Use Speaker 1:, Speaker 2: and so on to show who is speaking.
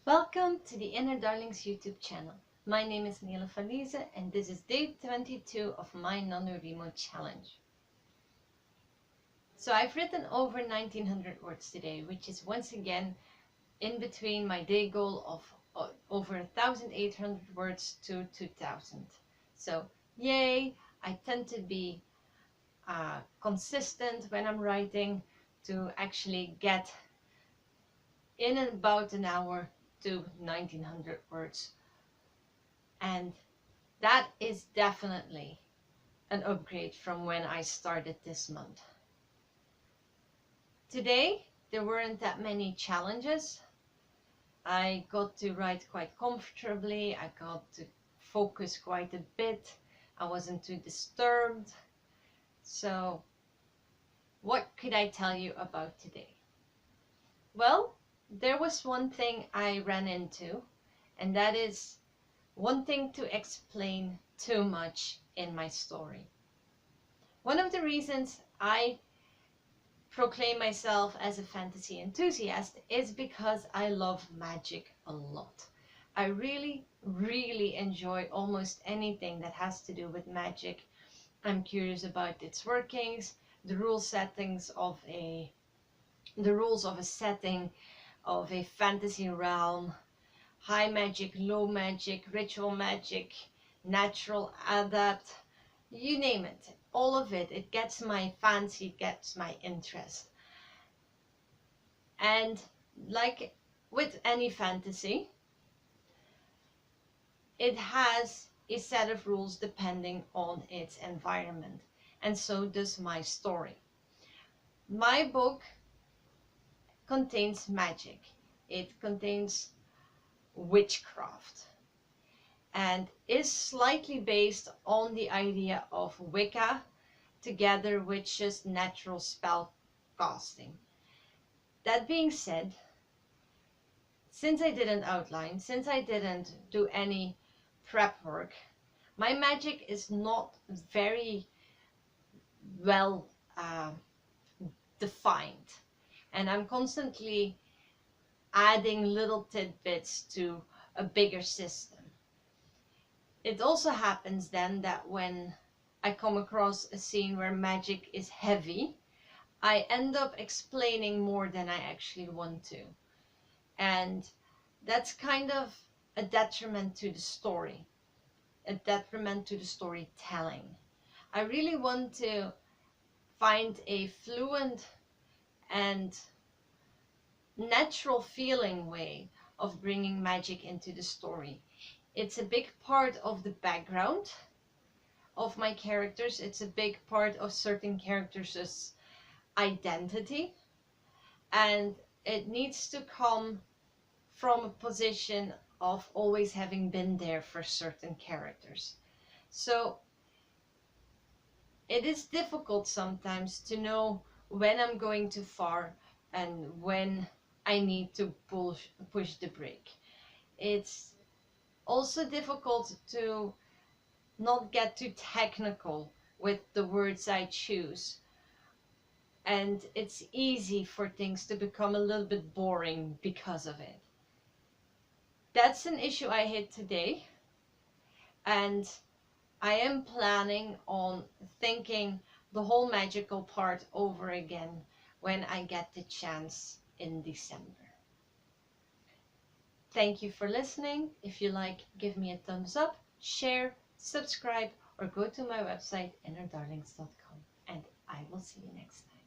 Speaker 1: Welcome to the Inner Darlings YouTube channel. My name is Nele Falize and this is day 22 of my NaNoWriMo challenge. So I've written over 1900 words today, which is once again in between my day goal of over 1800 words to 2000. So yay, I tend to be consistent when I'm writing to actually get in about an hour to 1900 words, and that is definitely an upgrade from when I started this month. Today there weren't that many challenges. I got to write quite comfortably, I got to focus quite a bit, I wasn't too disturbed. So what could I tell you about today? Well, there was one thing I ran into, and that is wanting to explain too much in my story. One of the reasons I proclaim myself as a fantasy enthusiast is because I love magic a lot. I really enjoy almost anything that has to do with magic. I'm curious about its workings, the rules of a setting of a fantasy realm, high magic, low magic, ritual magic, natural, adapt, you name it, all of it. It gets my fancy, it gets my interest. And like with any fantasy, it has a set of rules depending on its environment, and so does my story. My book contains magic, it contains witchcraft, and is slightly based on the idea of Wicca together with just natural spell casting. That being said, since I didn't outline, since I didn't do any prep work, my magic is not very well defined, and I'm constantly adding little tidbits to a bigger system. It also happens then that when I come across a scene where magic is heavy, I end up explaining more than I actually want to. And that's kind of a detriment to the story, a detriment to the storytelling. I really want to find a fluent and natural feeling way of bringing magic into the story. It's a big part of the background of my characters. It's a big part of certain characters' identity, and it needs to come from a position of always having been there for certain characters. So it is difficult sometimes to know when I'm going too far and when I need to push the brake. It's also difficult to not get too technical with the words I choose, and it's easy for things to become a little bit boring because of it. That's an issue I hit today, and I am planning on thinking the whole magical part over again when I get the chance in December. Thank you for listening. If you like, give me a thumbs up, share, subscribe, or go to my website innerdarlings.com, and I will see you next time.